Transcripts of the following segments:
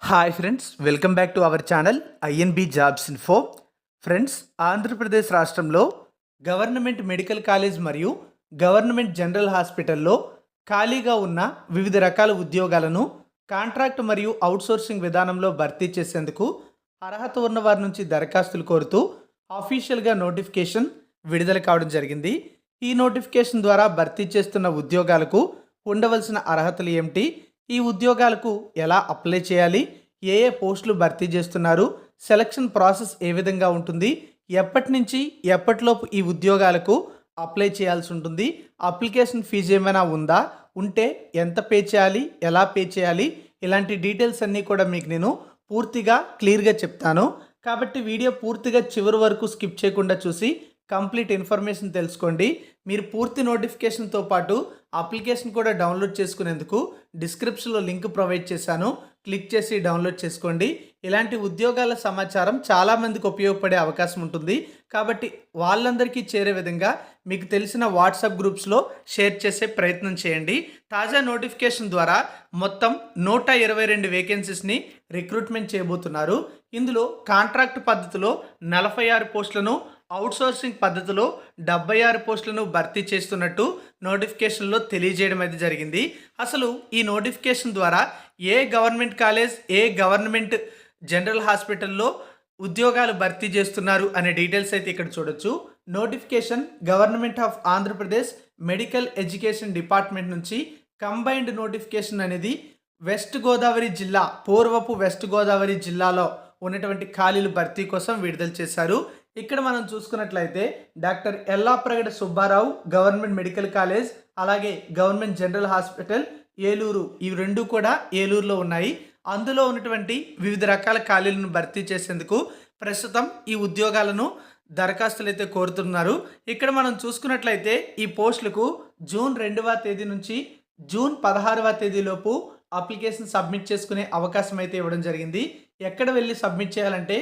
Hi friends, welcome back to our channel INB jobs info. Friends, Andhra Pradesh రాష్ట్రంలో government medical college మరియు government general హాస్పిటల్లో ఖాళీగా ఉన్న వివిధ రకాల ఉద్యోగాలను కాంట్రాక్ట్ మరియు అవుట్సోర్సింగ్ విధానంలో భర్తీ చేసేందుకు అర్హత ఉన్న వారి నుంచి దరఖాస్తులు కోరుతూ అఫీషియల్గా నోటిఫికేషన్ విడుదల కావడం జరిగింది. ఈ నోటిఫికేషన్ ద్వారా భర్తీ చేస్తున్న ఉద్యోగాలకు ఉండవలసిన అర్హతలు ఏమిటి, ఈ ఉద్యోగాలకు ఎలా అప్లై చేయాలి, ఏ ఏ పోస్టులు భర్తీ చేస్తున్నారు, సెలక్షన్ ప్రాసెస్ ఏ విధంగా ఉంటుంది, ఎప్పటి నుంచి ఎప్పటిలోపు ఈ ఉద్యోగాలకు అప్లై చేయాల్సి ఉంటుంది, అప్లికేషన్ ఫీజు ఏమైనా ఉందా, ఉంటే ఎంత పే చేయాలి, ఎలా పే చేయాలి, ఇలాంటి డీటెయిల్స్ అన్నీ కూడా మీకు నేను పూర్తిగా క్లియర్గా చెప్తాను. కాబట్టి వీడియో పూర్తిగా చివరి వరకు స్కిప్ చేయకుండా చూసి కంప్లీట్ ఇన్ఫర్మేషన్ తెలుసుకోండి. మీరు పూర్తి నోటిఫికేషన్తో పాటు అప్లికేషన్ కూడా డౌన్లోడ్ చేసుకునేందుకు డిస్క్రిప్షన్లో లింక్ ప్రొవైడ్ చేశాను, క్లిక్ చేసి డౌన్లోడ్ చేసుకోండి. ఇలాంటి ఉద్యోగాల సమాచారం చాలామందికి ఉపయోగపడే అవకాశం ఉంటుంది. కాబట్టి వాళ్ళందరికీ చేరే విధంగా మీకు తెలిసిన వాట్సాప్ గ్రూప్స్లో షేర్ చేసే ప్రయత్నం చేయండి. తాజా నోటిఫికేషన్ ద్వారా మొత్తం 122 వేకెన్సీస్ని రిక్రూట్మెంట్ చేయబోతున్నారు. ఇందులో కాంట్రాక్ట్ పద్ధతిలో 46 పోస్టులను, అవుట్సోర్సింగ్ పద్ధతిలో 76 పోస్టులను భర్తీ చేస్తున్నట్టు నోటిఫికేషన్లో తెలియజేయడం అయితే జరిగింది. అసలు ఈ నోటిఫికేషన్ ద్వారా ఏ గవర్నమెంట్ కాలేజ్, ఏ గవర్నమెంట్ జనరల్ హాస్పిటల్లో ఉద్యోగాలు భర్తీ చేస్తున్నారు అనే డీటెయిల్స్ అయితే ఇక్కడ చూడొచ్చు. Notification government of Andhra Pradesh medical education department నుంచి కంబైన్డ్ నోటిఫికేషన్ అనేది వెస్ట్ గోదావరి జిల్లా, పూర్వపు వెస్ట్ గోదావరి జిల్లాలో ఉన్నటువంటి ఖాళీలు భర్తీ కోసం విడుదల చేశారు. ఇక్కడ మనం చూసుకున్నట్లయితే doctor Yellapragada Subbarao government medical college, అలాగే గవర్నమెంట్ జనరల్ హాస్పిటల్ ఏలూరు, ఇవి రెండు కూడా ఏలూరులో ఉన్నాయి. అందులో ఉన్నటువంటి వివిధ రకాల ఖాళీలను భర్తీ చేసేందుకు ప్రస్తుతం ఈ ఉద్యోగాలను దరఖాస్తులు అయితే కోరుతున్నారు. ఇక్కడ మనం చూసుకున్నట్లయితే ఈ పోస్టులకు జూన్ 2వ తేదీ నుంచి జూన్ 16వ తేదీలోపు అప్లికేషన్ సబ్మిట్ చేసుకునే అవకాశం అయితే ఇవ్వడం జరిగింది. ఎక్కడ వెళ్ళి సబ్మిట్ చేయాలంటే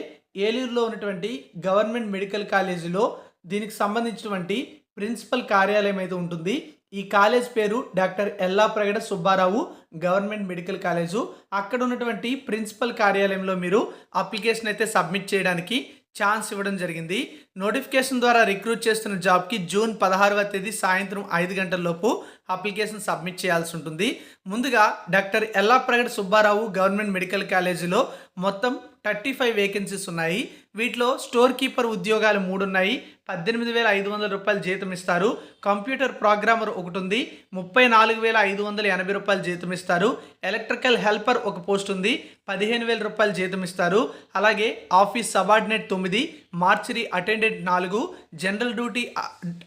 ఏలూరులో ఉన్నటువంటి గవర్నమెంట్ మెడికల్ కాలేజీలో దీనికి సంబంధించినటువంటి ప్రిన్సిపల్ కార్యాలయం అయితే ఉంటుంది. ఈ కాలేజ్ పేరు doctor Yellapragada Subbarao government medical college. అక్కడ ఉన్నటువంటి ప్రిన్సిపల్ కార్యాలయంలో మీరు అప్లికేషన్ అయితే సబ్మిట్ చేయడానికి ఛాన్స్ ఇవ్వడం జరిగింది. నోటిఫికేషన్ ద్వారా రిక్రూట్ చేస్తున్న జాబ్కి జూన్ 16వ తేదీ సాయంత్రం 5 గంటలలోపు అప్లికేషన్ సబ్మిట్ చేయాల్సి ఉంటుంది. ముందుగా doctor Yellapragada Subbarao government medical కాలేజీలో మొత్తం 35 వేకెన్సీస్ ఉన్నాయి. వీటిలో స్టోర్ కీపర్ ఉద్యోగాలు 3 ఉన్నాయి. 18,500 రూపాయలు జీతం ఇస్తారు. కంప్యూటర్ ప్రోగ్రామర్ ఒకటి ఉంది, 34,580 రూపాయలు జీతం ఇస్తారు. ఎలక్ట్రికల్ హెల్పర్ ఒక పోస్ట్ ఉంది, 15,000 రూపాయలు జీతం ఇస్తారు. అలాగే office subordinate 9, mortuary attendant 4, general duty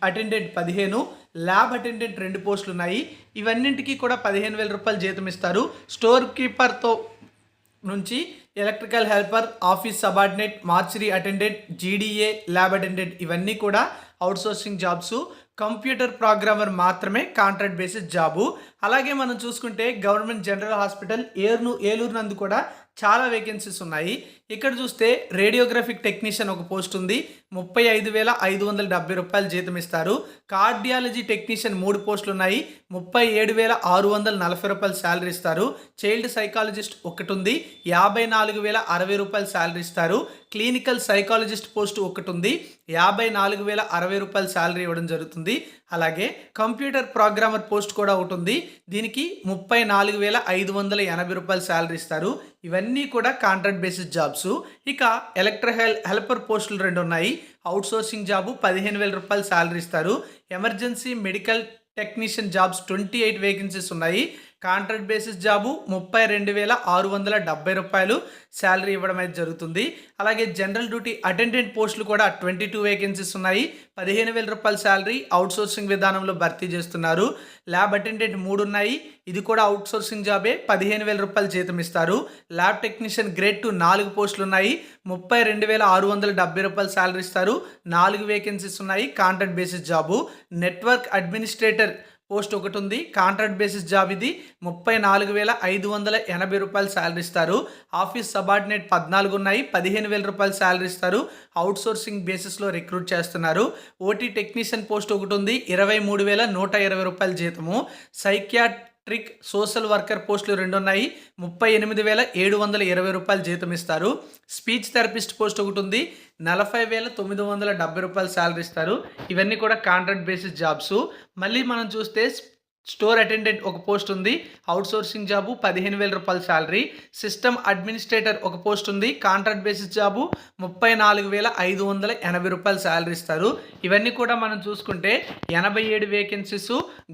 attendant 15, lab attendant 2 పోస్టులు ఉన్నాయి. ఇవన్నింటికి కూడా 15,000 రూపాయలు జీతం ఇస్తారు. స్టోర్ కీపర్తో నుంచి electrical helper, office subordinate, mortuary attendant, GDA, lab attendant ఇవన్నీ కూడా అవుట్సోర్సింగ్ జాబ్స్. కంప్యూటర్ ప్రోగ్రామర్ మాత్రమే కాంట్రాక్ట్ బేసిస్ జాబు. అలాగే మనం చూసుకుంటే గవర్నమెంట్ జనరల్ హాస్పిటల్ ఏలూరు నందు కూడా చాలా వేకెన్సీస్ ఉన్నాయి. ఇక్కడ చూస్తే రేడియోగ్రఫిక్ టెక్నీషియన్ ఒక పోస్ట్ ఉంది, 35,570 రూపాయలు జీతం ఇస్తారు. కార్డియాలజీ టెక్నీషియన్ 3 పోస్టులు ఉన్నాయి, 37,640 రూపాయలు శాలరీ ఇస్తారు. చైల్డ్ సైకాలజిస్ట్ ఒకటి ఉంది, 54,060 రూపాయలు శాలరీ ఇస్తారు. క్లినికల్ సైకాలజిస్ట్ పోస్ట్ ఒకటి ఉంది, 54,060 రూపాయలు శాలరీ ఇవ్వడం జరుగుతుంది. అలాగే కంప్యూటర్ ప్రోగ్రామర్ పోస్ట్ కూడా ఒకటి ఉంది, దీనికి 34,580 రూపాయలు శాలరీ ఇస్తారు. ఇవన్నీ కూడా కాంట్రాక్ట్ బేసిస్ జాబ్స్. ఇక ఎలక్ట్రికల్ హెల్పర్ పోస్టులు 2 ఉన్నాయి. అవుట్సోర్సింగ్ జాబు 15,000 రూపాయలు శాలరీ ఇస్తారు. Emergency medical technician jobs 28 vacancies ఉన్నాయి. కాంట్రాక్ట్ బేసిస్ జాబు 32,670 రూపాయలు శాలరీ ఇవ్వడం అయితే జరుగుతుంది. అలాగే జనరల్ డ్యూటీ అటెండెంట్ పోస్టులు కూడా 22 వేకెన్సీస్ ఉన్నాయి, 15,000 రూపాయల శాలరీ అవుట్సోర్సింగ్ విధానంలో భర్తీ చేస్తున్నారు. ల్యాబ్ అటెండెంట్ 3 ఉన్నాయి, ఇది కూడా అవుట్సోర్సింగ్ జాబే, 15,000 రూపాయలు జీతం ఇస్తారు. ల్యాబ్ టెక్నీషియన్ గ్రేడ్ 2 4 పోస్టులు ఉన్నాయి, 32,670 రూపాయలు శాలరీ ఇస్తారు. 4 వేకెన్సీస్ ఉన్నాయి, contract basis job. Network administrator post ఒకటి ఉంది, కాంట్రాక్ట్ బేసిస్ జాబ్. ఇది 34,580 రూపాయలు శాలరీ ఇస్తారు. ఆఫీస్ సబార్డినేట్ 14 ఉన్నాయి, 15,000 రూపాయలు శాలరీ ఇస్తారు. అవుట్సోర్సింగ్ బేసిస్లో రిక్రూట్ చేస్తున్నారు. ఓటీ టెక్నీషియన్ పోస్ట్ ఒకటి ఉంది, 23,120 రూపాయలు జీతము. సైకియాట్రిక్ సోషల్ వర్కర్ పోస్టులు 2 ఉన్నాయి. 38,720 రూపాయలు జీతం ఇస్తారు. స్పీచ్ థెరపిస్ట్ పోస్ట్ ఒకటి ఉంది. 40,970 రూపాయలు శాలరీ ఇస్తారు. ఇవన్నీ కూడా కాంట్రాక్ట్ బేసిస్ జాబ్స్. మళ్ళీ మనం చూస్తే స్టోర్ అటెండెంట్ ఒక పోస్ట్ ఉంది, అవుట్ సోర్సింగ్ జాబు, 15,000 రూపాయల శాలరీ. సిస్టమ్ అడ్మినిస్ట్రేటర్ ఒక పోస్ట్ ఉంది, కాంట్రాక్ట్ బేసిస్ జాబు, 34,580 రూపాయల శాలరీ ఇస్తారు. ఇవన్నీ కూడా మనం చూసుకుంటే 87 vacancies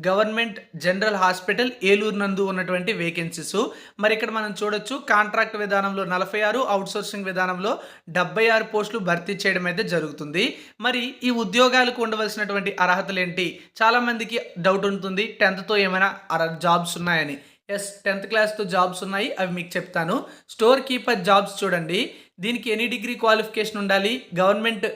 government general hospital Eluru నందు ఉన్నటువంటి వేకెన్సీస్. మరి ఇక్కడ మనం చూడొచ్చు కాంట్రాక్ట్ విధానంలో 46, అవుట్ సోర్సింగ్ విధానంలో 76 పోస్టులు భర్తీ చేయడం అయితే జరుగుతుంది. మరి ఈ ఉద్యోగాలకు ఉండవలసినటువంటి అర్హతలు ఏంటి? చాలామందికి డౌట్ ఉంటుంది, 10th తో ఏమైనా జాబ్స్ ఉన్నాయని. ఎస్, 10th క్లాస్తో జాబ్స్ ఉన్నాయి, అవి మీకు చెప్తాను. స్టోర్ కీపర్ జాబ్స్ చూడండి, దీనికి ఎనీ డిగ్రీ క్వాలిఫికేషన్ ఉండాలి. గవర్నమెంట్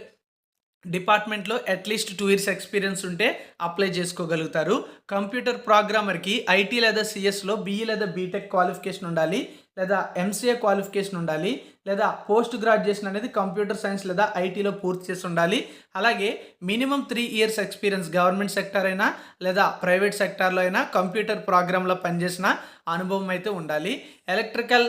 డిపార్ట్మెంట్లో అట్లీస్ట్ 2 years ఎక్స్పీరియన్స్ ఉంటే అప్లై చేసుకోగలుగుతారు. కంప్యూటర్ ప్రోగ్రామర్కి ఐటీ లేదా సిఎస్లో బీఈ లేదా బీటెక్ క్వాలిఫికేషన్ ఉండాలి, లేదా ఎంసీఏ క్వాలిఫికేషన్ ఉండాలి, లేదా పోస్ట్ గ్రాడ్యుయేషన్ అనేది కంప్యూటర్ సైన్స్ లేదా ఐటీలో పూర్తి చేసి ఉండాలి. అలాగే minimum 3 years experience government sector అయినా లేదా ప్రైవేట్ సెక్టార్లో అయినా కంప్యూటర్ ప్రోగ్రాంలో పనిచేసిన అనుభవం అయితే ఉండాలి. ఎలక్ట్రికల్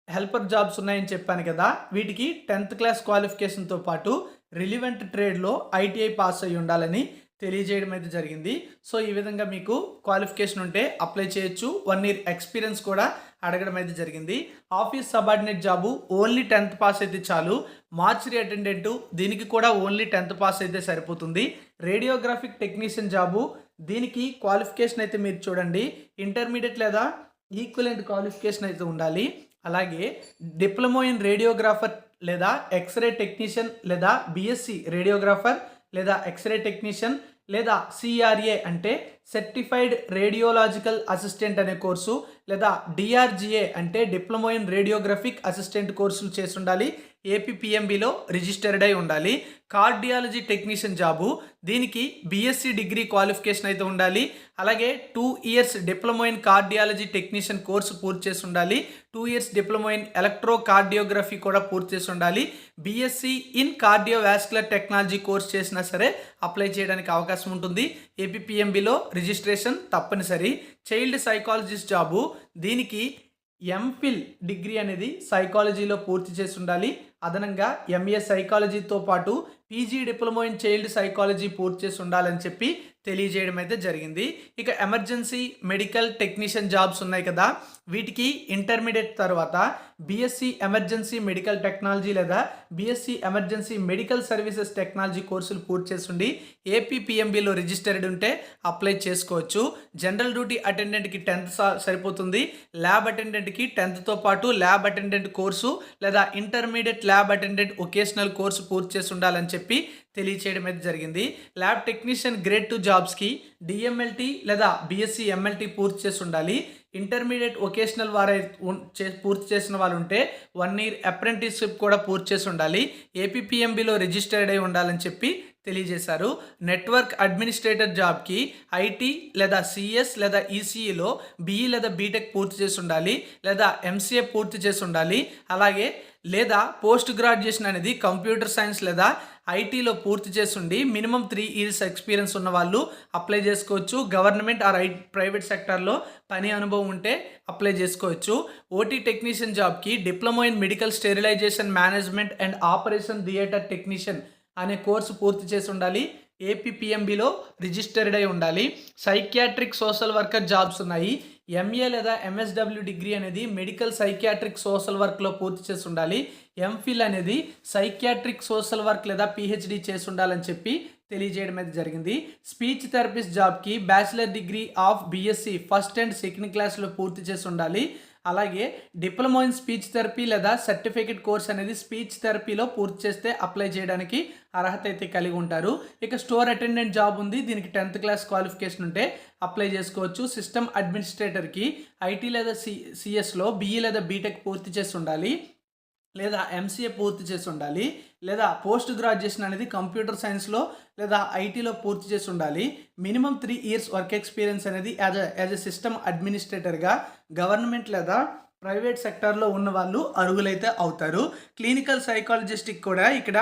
హెల్పర్ జాబ్స్ ఉన్నాయని చెప్పాను కదా, వీటికి 10th క్లాస్ క్వాలిఫికేషన్తో పాటు రిలివెంట్ ట్రేడ్లో ఐటీఐ పాస్ అయ్యి ఉండాలని తెలియజేయడం అయితే జరిగింది. సో ఈ విధంగా మీకు క్వాలిఫికేషన్ ఉంటే అప్లై చేయొచ్చు. 1 year ఎక్స్పీరియన్స్ కూడా అడగడం అయితే జరిగింది. Office subordinate job only 10th pass అయితే చాలు. మార్చరీ అటెండెంట్, దీనికి కూడా ఓన్లీ 10th పాస్ అయితే సరిపోతుంది. రేడియోగ్రాఫిక్ టెక్నీషియన్ జాబు, దీనికి క్వాలిఫికేషన్ అయితే మీరు చూడండి ఇంటర్మీడియట్ లేదా ఈక్వలెంట్ క్వాలిఫికేషన్ అయితే ఉండాలి. అలాగే డిప్లొమా ఇన్ రేడియోగ్రాఫర్ లేదా ఎక్స్రే టెక్నీషియన్ లేదా బీఎస్సీ రేడియోగ్రాఫర్ లేదా ఎక్స్రే టెక్నీషియన్ లేదా సిఆర్ఏ అంటే సర్టిఫైడ్ రేడియోలాజికల్ అసిస్టెంట్ అనే కోర్సు, లేదా డిఆర్జిఏ అంటే డిప్లొమా ఇన్ రేడియోగ్రఫిక్ అసిస్టెంట్ కోర్సులు చేసి ఉండాలి. ఏపీపీఎంబీలో రిజిస్టర్డ్ అయి ఉండాలి. కార్డియాలజీ టెక్నీషియన్ జాబు, దీనికి బీఎస్సీ డిగ్రీ క్వాలిఫికేషన్ అయితే ఉండాలి. అలాగే 2 years diploma in cardiology technician course పూర్తి చేసి ఉండాలి. 2 years diploma in electro cardiography కూడా పూర్తి చేసి ఉండాలి. BSc in cardiovascular technology course చేసినా సరే అప్లై చేయడానికి అవకాశం ఉంటుంది. ఏపీపీఎంబీలో రిజిస్ట్రేషన్ తప్పనిసరి. చైల్డ్ సైకాలజిస్ట్ జాబు, దీనికి ఎంఫిల్ డిగ్రీ అనేది సైకాలజీలో పూర్తి చేసి ఉండాలి. అదనంగా ఎంఏ సైకాలజీతో పాటు PG diploma in child psychology పూర్తి చేసి ఉండాలని చెప్పి తెలియజేయడం అయితే జరిగింది. ఇక ఎమర్జెన్సీ మెడికల్ టెక్నీషియన్ జాబ్స్ ఉన్నాయి కదా, వీటికి ఇంటర్మీడియట్ తర్వాత బీఎస్సీ ఎమర్జెన్సీ మెడికల్ టెక్నాలజీ లేదా BSc emergency medical services technology కోర్సులు పూర్తి చేస్తుండి ఏపీపీఎంబీలో రిజిస్టర్డ్ ఉంటే అప్లై చేసుకోవచ్చు. జనరల్ డ్యూటీ అటెండెంట్కి 10th సరిపోతుంది. ల్యాబ్ అటెండెంట్కి 10thతో పాటు ల్యాబ్ అటెండెంట్ కోర్సు లేదా intermediate lab attendant vocational course పూర్తి చేసి ఉండాలని చెప్పి తెలియచేయడం అయితే జరిగింది. ల్యాబ్ టెక్నీషియన్ గ్రేడ్ 2 జాబ్స్కి డిఎంఎల్టీ లేదా బీఎస్సీ ఎంఎల్టీ పూర్తి చేసి ఉండాలి. ఇంటర్మీడియట్ వొకేషనల్ వారు పూర్తి చేసిన వాళ్ళు ఉంటే 1 year అప్రెంటిస్షిప్ కూడా పూర్తి చేసి ఉండాలి. ఏపీపీఎంబీలో రిజిస్టర్డ్ అయి ఉండాలని చెప్పి తెలియజేశారు. నెట్వర్క్ అడ్మినిస్ట్రేటర్ జాబ్కి ఐటీ లేదా సిఎస్ లేదా ఈసీఈలో బీఈ లేదా బీటెక్ పూర్తి చేసి ఉండాలి, లేదా ఎంసీఏ పూర్తి చేసి ఉండాలి. అలాగే లేదా పోస్ట్ గ్రాడ్యుయేషన్ అనేది కంప్యూటర్ సైన్స్ లేదా ఐటీలో పూర్తి చేసి ఉండి మినిమం 3 years ఎక్స్పీరియన్స్ ఉన్న వాళ్ళు అప్లై చేసుకోవచ్చు. గవర్నమెంట్ ఆర్ ప్రైవేట్ సెక్టార్లో పని అనుభవం ఉంటే అప్లై చేసుకోవచ్చు. ఓటీ టెక్నీషియన్ జాబ్కి diploma in medical sterilization management and operation theatre technician అనే కోర్సు పూర్తి చేసి ఉండాలి. ఏపీపీఎంబీలో రిజిస్టర్డ్ అయి ఉండాలి. సైకియాట్రిక్ సోషల్ వర్కర్ జాబ్స్ ఉన్నాయి. ఎంఏ లేదా ఎంఎస్డబ్ల్యూ డిగ్రీ అనేది మెడికల్ సైకియాట్రిక్ సోషల్ వర్క్లో పూర్తి చేసి ఉండాలి. ఎంఫిల్ అనేది సైకియాట్రిక్ సోషల్ వర్క్ లేదా పిహెచ్డి చేసి ఉండాలని చెప్పి తెలియజేయడం అయితే జరిగింది. స్పీచ్ థెరపిస్ట్ జాబ్కి bachelor degree of BSc first and second క్లాస్లో పూర్తి చేసి ఉండాలి. అలాగే డిప్లొమా ఇన్ స్పీచ్ థెరపీ లేదా సర్టిఫికేట్ కోర్స్ అనేది స్పీచ్ థెరపీలో పూర్తి చేస్తే అప్లై చేయడానికి అర్హత అయితే కలిగి ఉంటారు. ఇక స్టోర్ అటెండెంట్ జాబ్ ఉంది, దీనికి 10th క్లాస్ క్వాలిఫికేషన్ ఉంటే అప్లై చేసుకోవచ్చు. సిస్టమ్ అడ్మినిస్ట్రేటర్కి ఐటీ లేదా సిఎస్లో బీఈ లేదా బీటెక్ పూర్తి చేసి ఉండాలి, లేదా ఎంసీఏ పూర్తి చేసి ఉండాలి, లేదా పోస్ట్ గ్రాడ్యుయేషన్ అనేది కంప్యూటర్ సైన్స్లో లేదా ఐటీలో పూర్తి చేసి ఉండాలి. మినిమం 3 years వర్క్ ఎక్స్పీరియన్స్ అనేది యాజ్ ఎ సిస్టమ్ అడ్మినిస్ట్రేటర్గా గవర్నమెంట్ లేదా ప్రైవేట్ సెక్టార్లో ఉన్న వాళ్ళు అర్హులైతే అవుతారు. క్లినికల్ సైకాలజిస్ట్కి కూడా ఇక్కడ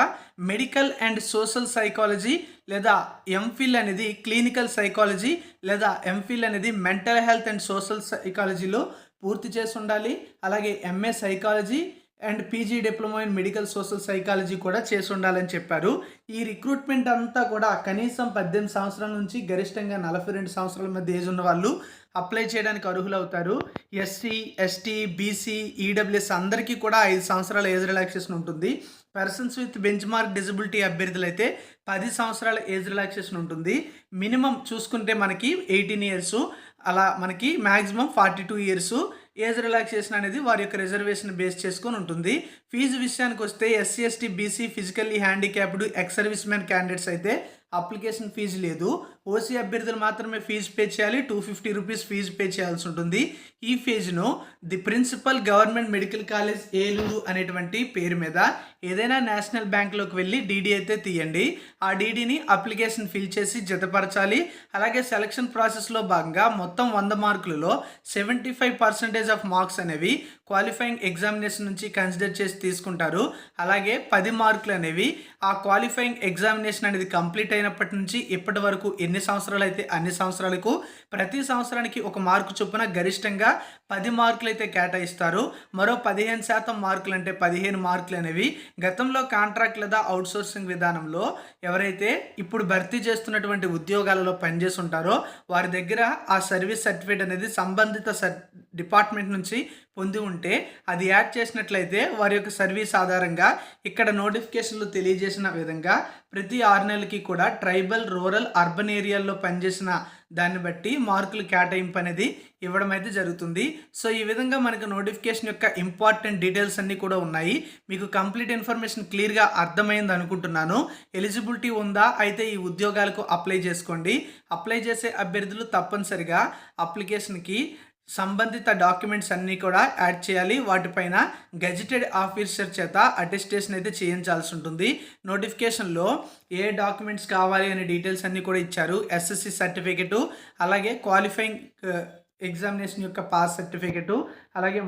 మెడికల్ అండ్ సోషల్ సైకాలజీ లేదా ఎంఫిల్ అనేది క్లినికల్ సైకాలజీ లేదా ఎంఫిల్ అనేది మెంటల్ హెల్త్ అండ్ సోషల్ సైకాలజీలో పూర్తి చేసి ఉండాలి. అలాగే MA psychology and PG diploma in medical social psychology కూడా చేసి ఉండాలని చెప్పారు. ఈ రిక్రూట్మెంట్ అంతా కూడా కనీసం 18 సంవత్సరాల నుంచి గరిష్టంగా 42 సంవత్సరాల మధ్య ఏజ్ ఉన్న వాళ్ళు అప్లై చేయడానికి అర్హులవుతారు. ఎస్సీ, ఎస్టీ, బీసీ, ఈడబ్ల్యూఎస్ అందరికీ కూడా 5 సంవత్సరాల ఏజ్ రిలాక్సేషన్ ఉంటుంది. Persons with benchmark disability అభ్యర్థులైతే 10 సంవత్సరాల ఏజ్ రిలాక్సేషన్ ఉంటుంది. మినిమం చూసుకుంటే మనకి 18 ఇయర్స్, అలా మనకి మ్యాక్సిమం 42 ఇయర్స్ ఏజ్ రిలాక్సేషన్ అనేది వారి యొక్క రిజర్వేషన్ బేస్ చేసుకొని ఉంటుంది. ఫీజు విషయానికి వస్తే SC, ST, BC, physically handicapped, ex service man candidates అయితే అప్లికేషన్ ఫీజు లేదు. ఓసీ అభ్యర్థులు మాత్రమే ఫీజు పే చేయాలి. 250 రూపీస్ ఫీజు పే చేయాల్సి ఉంటుంది. ఈ ఫీజును the principal government medical college Eluru అనేటువంటి పేరు మీద ఏదైనా నేషనల్ బ్యాంక్లోకి వెళ్ళి డీడీ అయితే తీయండి. ఆ డీడీని అప్లికేషన్ ఫిల్ చేసి జతపరచాలి. అలాగే సెలక్షన్ ప్రాసెస్లో భాగంగా మొత్తం 100 మార్కులలో 75% ఆఫ్ మార్క్స్ అనేవి క్వాలిఫైయింగ్ ఎగ్జామినేషన్ నుంచి కన్సిడర్ చేసి తీసుకుంటారు. అలాగే 10 మార్కులు అనేవి ఆ క్వాలిఫైయింగ్ ఎగ్జామినేషన్ అనేది కంప్లీట్ అయినప్పటి నుంచి ఇప్పటి వరకు ఎన్ని సంవత్సరాలు అయితే అన్ని సంవత్సరాలకు ప్రతి సంవత్సరానికి 1 మార్కు చొప్పున గరిష్టంగా 10 మార్కులు అయితే కేటాయిస్తారు. మరో 15% మార్కులు అంటే 15 మార్కులు అనేవి గతంలో కాంట్రాక్ట్ లేదా అవుట్సోర్సింగ్ విధానంలో ఎవరైతే ఇప్పుడు భర్తీ చేస్తున్నటువంటి ఉద్యోగాలలో పనిచేసి ఉంటారో వారి దగ్గర ఆ సర్వీస్ సర్టిఫికేట్ అనేది సంబంధిత డిపార్ట్మెంట్ నుంచి పొంది ఉంటే అది యాడ్ చేసినట్లయితే వారి యొక్క సర్వీస్ ఆధారంగా ఇక్కడ నోటిఫికేషన్లు తెలియజేసిన విధంగా ప్రతి 6 నెలలకి కూడా ట్రైబల్, రూరల్, అర్బన్ ఏరియాల్లో పనిచేసిన దాన్ని బట్టి మార్కులు కేటాయింపు అనేది ఇవ్వడం అయితే జరుగుతుంది. సో ఈ విధంగా మనకు నోటిఫికేషన్ యొక్క ఇంపార్టెంట్ డీటెయిల్స్ అన్నీ కూడా ఉన్నాయి. మీకు కంప్లీట్ ఇన్ఫర్మేషన్ క్లియర్గా అర్థమైంది అనుకుంటున్నాను. ఎలిజిబిలిటీ ఉందా అయితే ఈ ఉద్యోగాలకు అప్లై చేసుకోండి. అప్లై చేసే అభ్యర్థులు తప్పనిసరిగా అప్లికేషన్కి సంబంధిత డాక్యుమెంట్స్ అన్నీ కూడా యాడ్ చేయాలి. వాటిపైన గెజిటెడ్ ఆఫీసర్ చేత అటెస్టేషన్ అయితే చేయించాల్సి ఉంటుంది. నోటిఫికేషన్లో ఏ డాక్యుమెంట్స్ కావాలి అనే డీటెయిల్స్ అన్నీ కూడా ఇచ్చారు. ఎస్ఎస్సి సర్టిఫికెటు, అలాగే క్వాలిఫైయింగ్ ఎగ్జామినేషన్ యొక్క పాస్ సర్టిఫికెటు, అలాగే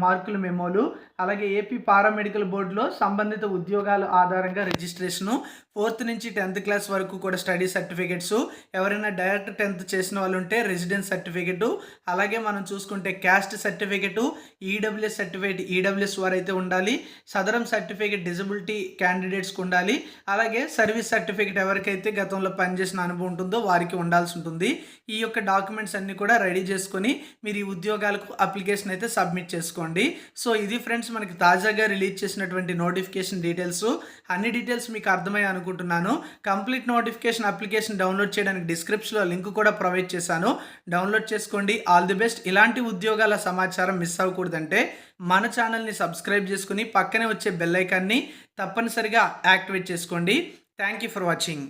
మార్కుల మెమోలు, అలాగే ఏపీ పారామెడికల్ బోర్డులో సంబంధిత ఉద్యోగాల ఆధారంగా రిజిస్ట్రేషను, 4th నుంచి 10th క్లాస్ వరకు కూడా స్టడీ సర్టిఫికెట్స్, ఎవరైనా డైరెక్ట్ 10th చేసిన వాళ్ళు ఉంటే రెసిడెన్స్ సర్టిఫికెటు, అలాగే మనం చూసుకుంటే caste certificate, EWS certificate EWS వారు అయితే ఉండాలి. సదరం సర్టిఫికేట్ డిజబిలిటీ క్యాండిడేట్స్కి ఉండాలి. అలాగే సర్వీస్ సర్టిఫికేట్ ఎవరికైతే గతంలో పనిచేసిన అనుభవం ఉంటుందో వారికి ఉండాల్సి ఉంటుంది. ఈ యొక్క డాక్యుమెంట్స్ అన్నీ కూడా రెడీ చేసుకొని మీరు ఈ ఉద్యోగాలకు అప్లికేషన్ అయితే సబ్మిట్ చేసుకోండి. సో ఇది ఫ్రెండ్స్ మనకి తాజాగా రిలీజ్ చేసినటువంటి నోటిఫికేషన్ డీటెయిల్స్. అన్ని డీటెయిల్స్ మీకు అర్థమయ్యాయి అనుకుంటున్నాను. కంప్లీట్ నోటిఫికేషన్ అప్లికేషన్ డౌన్లోడ్ చేయడానికి డిస్క్రిప్షన్లో లింక్ కూడా ప్రొవైడ్ చేశాను. డౌన్లోడ్ చేసుకోండి. All the best. ఇలాంటి ఉద్యోగాల సమాచారం మిస్ అవ్వకూడదంటే మన ఛానల్ని సబ్స్క్రైబ్ చేసుకుని పక్కనే వచ్చే బెల్ ఐకాన్ని తప్పనిసరిగా యాక్టివేట్ చేసుకోండి. Thank you for watching.